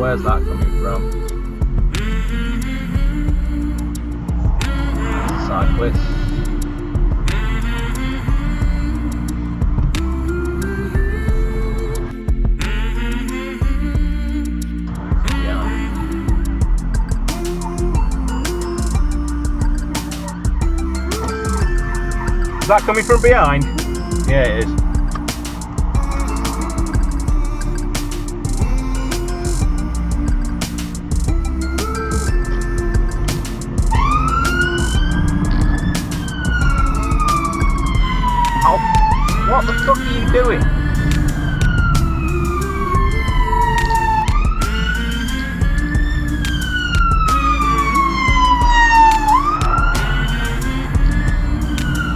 where's that coming from? Cyclists. Is that coming from behind? Yeah, it is. Oh, what the fuck are you doing?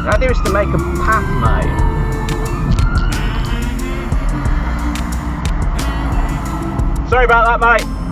The idea is to make a path, mate. Sorry about that, mate.